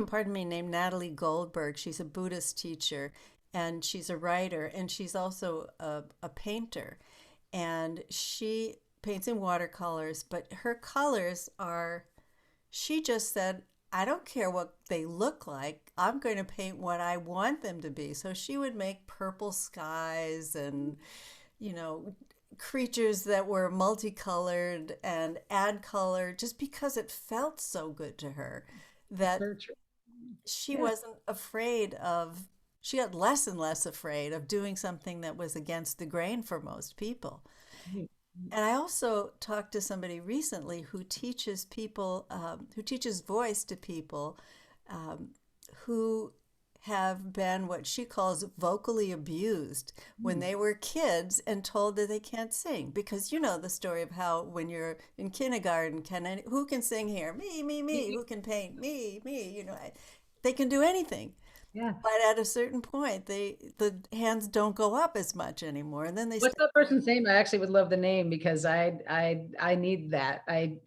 pardon me, named Natalie Goldberg. She's a Buddhist teacher and she's a writer and she's also a painter. And she paints in watercolors, but her colors are, she just said, I don't care what they look like. I'm going to paint what I want them to be. So she would make purple skies and, you know, creatures that were multicolored and add color just because it felt so good to her that Very true. she Yeah. wasn't afraid of, she got less and less afraid of doing something that was against the grain for most people. Right. And I also talked to somebody recently who teaches people, who teaches voice to people um, who have been what she calls vocally abused when they were kids and told that they can't sing. Because you know the story of how when you're in kindergarten, who can sing here? Me. Who can paint? Me. You know, they can do anything. Yeah. But at a certain point, the hands don't go up as much anymore, and then they What's start. that person's name? I actually would love the name because I need that. I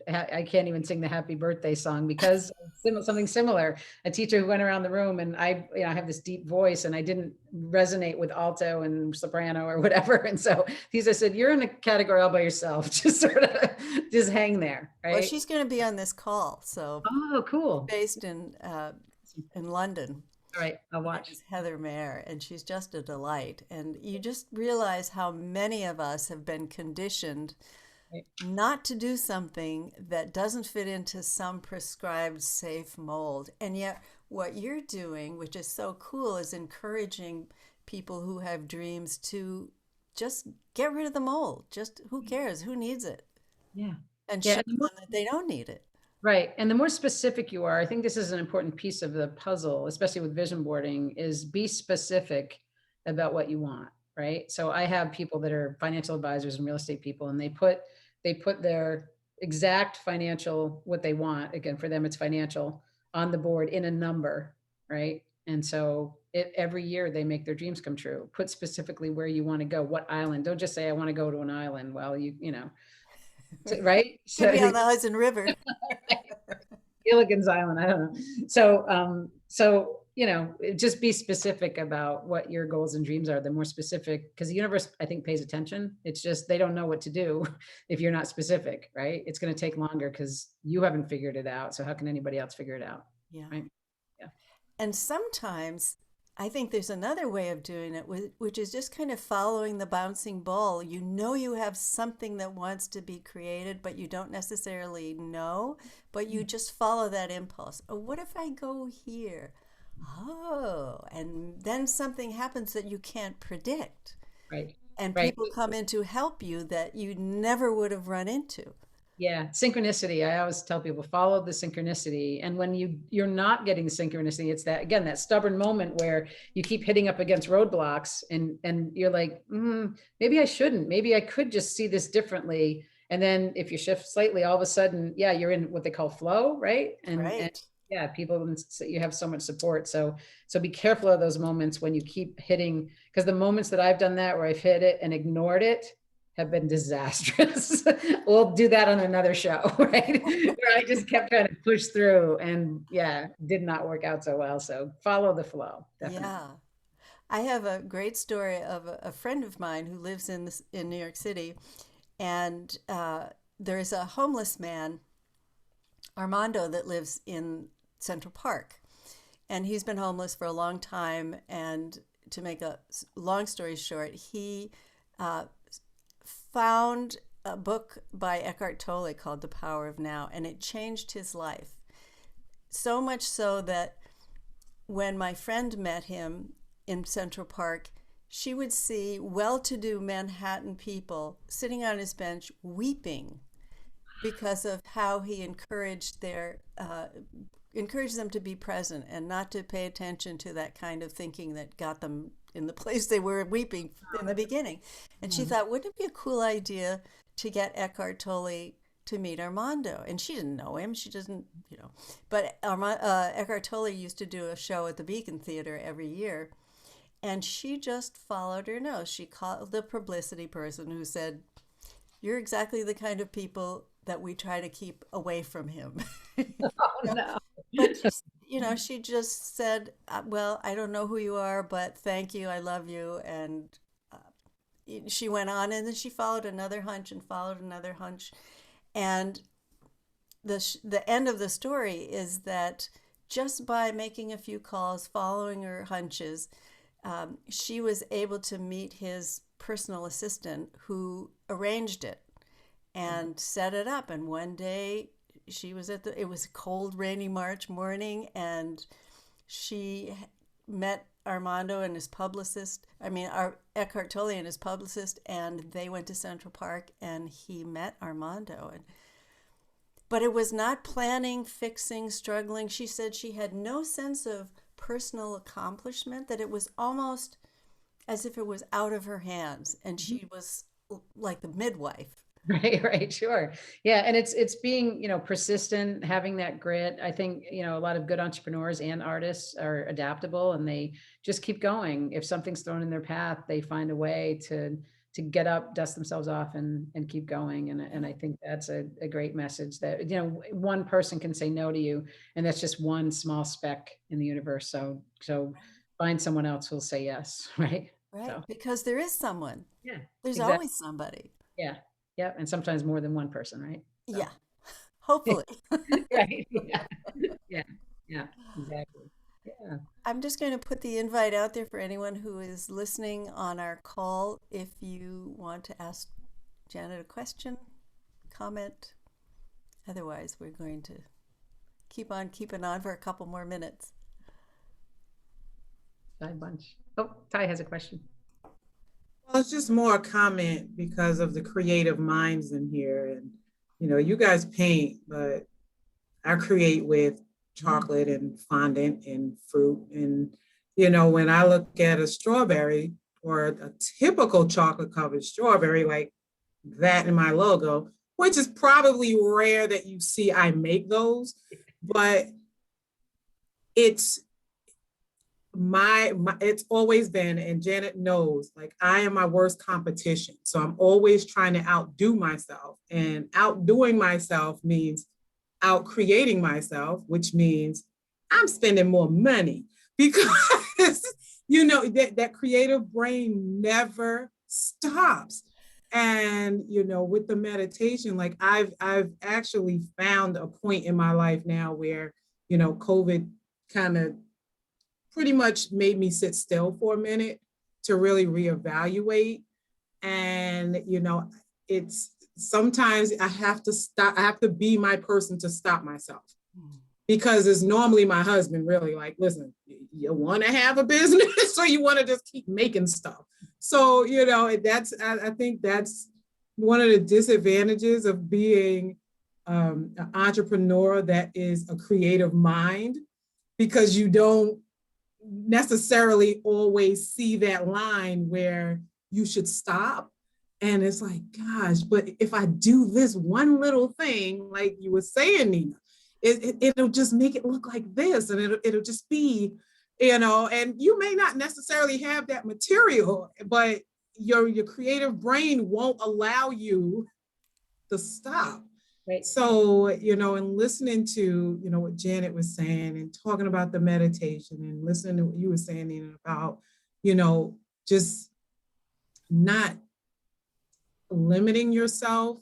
can't even sing the happy birthday song because something similar. A teacher who went around the room and I have this deep voice and I didn't resonate with alto and soprano or whatever. And so I said, you're in a category all by yourself. Just sort of just hang there, Well, right? she's going to be on this call, so Oh, cool. based in London. All right, I'll Her name watch. is Heather Mayer, and she's just a delight. And you just realize how many of us have been conditioned Right. not to do something that doesn't fit into some prescribed safe mold. And yet, what you're doing, which is so cool, is encouraging people who have dreams to just get rid of the mold. Just who cares? Who needs it? Yeah. And Yeah. show them that they don't need it. Right. And the more specific you are, I think this is an important piece of the puzzle, especially with vision boarding, is be specific about what you want. Right. So I have people that are financial advisors and real estate people, and they put their exact financial, what they want. Again, for them, it's financial on the board in a number. Right. And so every year they make their dreams come true. Put specifically where you want to go, what island. Don't just say, I want to go to an island. Well, you know, right. Could be So on the Hudson River. Gilligan's Island. I don't know. So, you know, just be specific about what your goals and dreams are. The more specific, because the universe, I think, pays attention. It's just, they don't know what to do if you're not specific, right? It's going to take longer because you haven't figured it out. So how can anybody else figure it out? Yeah. Right. Yeah. And sometimes I think there's another way of doing it, which is just kind of following the bouncing ball. You know you have something that wants to be created, but you don't necessarily know, but you just follow that impulse. Oh, what if I go here? Oh, and then something happens that you can't predict. Right. And Right. people come in to help you that you never would have run into. Yeah, synchronicity. I always tell people follow the synchronicity. And when you're not getting the synchronicity, it's that, again, that stubborn moment where you keep hitting up against roadblocks and you're like, maybe I shouldn't, maybe I could just see this differently. And then if you shift slightly, all of a sudden, yeah, you're in what they call flow, right? And Right. yeah, people, you have so much support. So be careful of those moments when you keep hitting, because the moments that I've done that where I've hit it and ignored it have been disastrous. We'll do that on another show, right? Where I just kept trying to push through and yeah, did not work out so well. So follow the flow. Definitely. Yeah. I have a great story of a friend of mine who lives in New York City, and there's a homeless man, Armando, that lives in Central Park, and he's been homeless for a long time. And to make a long story short, he found a book by Eckhart Tolle called The Power of Now, and it changed his life. So much so that when my friend met him in Central Park, she would see well-to-do Manhattan people sitting on his bench weeping because of how he encouraged them to be present and not to pay attention to that kind of thinking that got them in the place they were weeping in the beginning. And she thought, wouldn't it be a cool idea to get Eckhart Tolle to meet Armando? And she didn't know him. She doesn't, but Eckhart Tolle used to do a show at the Beacon Theater every year. And she just followed her nose. She called the publicity person who said, you're exactly the kind of people that we try to keep away from him. Oh, no. But she just said, well, I don't know who you are, but thank you, I love you. And she went on, and then she followed another hunch and followed another hunch. And the end of the story is that just by making a few calls, following her hunches, she was able to meet his personal assistant who arranged it and set it up. And one day she was it was a cold, rainy March morning, and she met Armando and his publicist, Eckhart Tolle and his publicist, and they went to Central Park and he met Armando. But it was not planning, fixing, struggling. She said she had no sense of personal accomplishment, that it was almost as if it was out of her hands, and she was like the midwife. Right, sure. Yeah. And it's being, persistent, having that grit. I think, a lot of good entrepreneurs and artists are adaptable, and they just keep going. If something's thrown in their path, they find a way to get up, dust themselves off, and keep going. And I think that's a great message, that, one person can say no to you, and that's just one small speck in the universe. So find someone else who'll say yes. Right. Right. So, because there is someone. yeah. There's Exactly. always somebody. Yeah. Yeah. And sometimes more than one person. Right. So. Yeah. Hopefully. Right. Yeah. Exactly. Yeah. I'm just going to put the invite out there for anyone who is listening on our call. If you want to ask Janet a question, comment. Otherwise, we're going to keep on keeping on for a couple more minutes. Side bunch. Oh, Ty has a question. Well, it's just more a comment because of the creative minds in here. And, you guys paint, but I create with chocolate and fondant and fruit. And, when I look at a strawberry or a typical chocolate covered strawberry, like that in my logo, which is probably rare that you see I make those, but it's it's always been, and Janet knows, like, I am my worst competition. So I'm always trying to outdo myself, and outdoing myself means out creating myself, which means I'm spending more money, because that creative brain never stops. And with the meditation, like I've actually found a point in my life now where COVID kind of pretty much made me sit still for a minute to really reevaluate. And it's sometimes I have to stop. I have to be my person to stop myself, because it's normally my husband really like, listen, you want to have a business or you want to just keep making stuff. So, I think that's one of the disadvantages of being an entrepreneur that is a creative mind, because you don't necessarily always see that line where you should stop. And it's like, gosh, but if I do this one little thing, like you were saying, Nina, it'll just make it look like this, and it'll just be, and you may not necessarily have that material, but your creative brain won't allow you to stop. Right. So, and listening to, what Janet was saying, and talking about the meditation, and listening to what you were saying, Nina, about, just not limiting yourself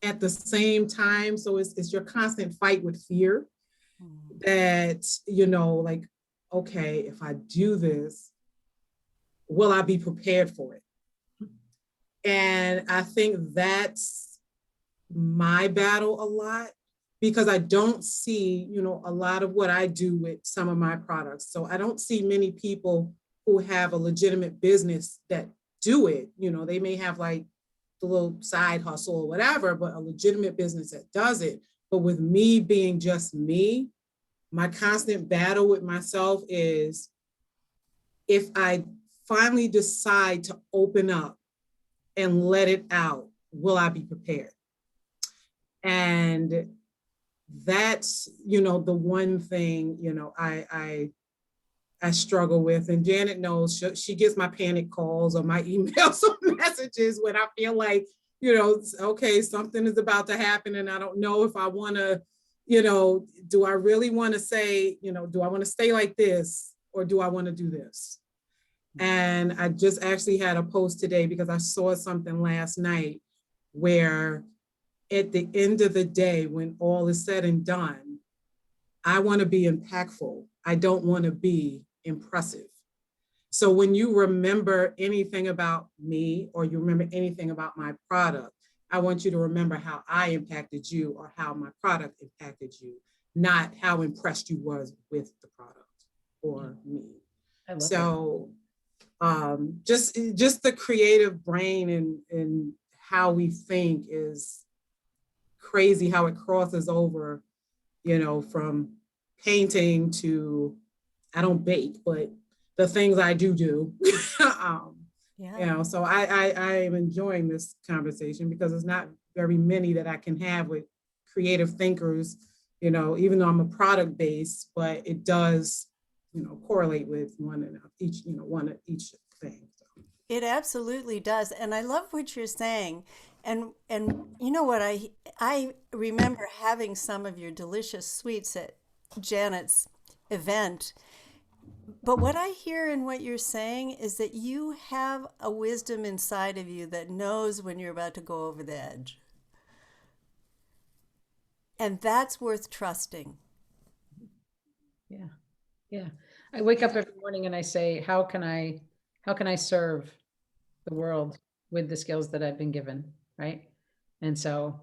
at the same time. So it's your constant fight with fear that, like, okay, if I do this, will I be prepared for it? And I think that's my battle a lot, because I don't see, a lot of what I do with some of my products. So I don't see many people who have a legitimate business that do it. They may have like the little side hustle or whatever, but a legitimate business that does it. But with me being just me, my constant battle with myself is, if I finally decide to open up and let it out, will I be prepared? And that's, the one thing, I struggle with. And Janet knows, she gets my panic calls or my emails or messages when I feel like, okay, something is about to happen and I don't know if I want to, do I really want to say, do I want to stay like this, or do I want to do this? And I just actually had a post today because I saw something last night where at the end of the day, when all is said and done, I want to be impactful. I don't want to be impressive. So when you remember anything about me or you remember anything about my product, I want you to remember how I impacted you or how my product impacted you, not how impressed you was with the product or me. I love So just the creative brain and how we think is crazy, how it crosses over, from painting to, I don't bake, but the things I do. So I am enjoying this conversation because it's not very many that I can have with creative thinkers, even though I'm a product based, but it does, correlate with one of each thing. So. It absolutely does. And I love what you're saying. And you know what, I remember having some of your delicious sweets at Janet's event. But what I hear in what you're saying is that you have a wisdom inside of you that knows when you're about to go over the edge. And that's worth trusting. Yeah. Yeah. I wake up every morning and I say, how can I serve the world with the skills that I've been given? Right. And so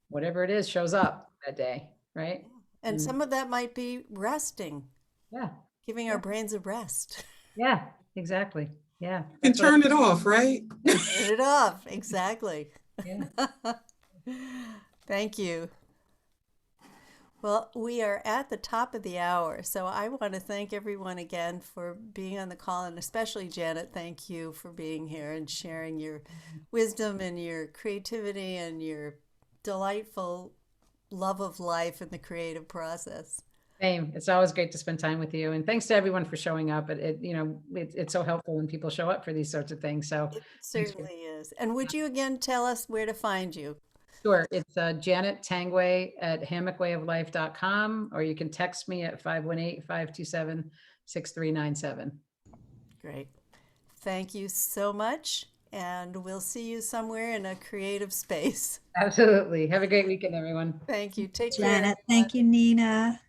whatever it is shows up that day. Right. And some of that might be resting. Yeah. Giving our brains a rest. Yeah, exactly. Yeah. And turn it off, right? Turn it off. Exactly. Yeah. Thank you. Well, we are at the top of the hour, so I want to thank everyone again for being on the call, and especially Janet, thank you for being here and sharing your wisdom and your creativity and your delightful love of life and the creative process. Same. It's always great to spend time with you, and thanks to everyone for showing up. It's so helpful when people show up for these sorts of things. So it certainly is. And would you again tell us where to find you? Sure. It's Janet Tanguay at hammockwayoflife.com, or you can text me at 518-527-6397. Great. Thank you so much. And we'll see you somewhere in a creative space. Absolutely. Have a great weekend, everyone. Thank you. Take Janet, care. thank you, Nina.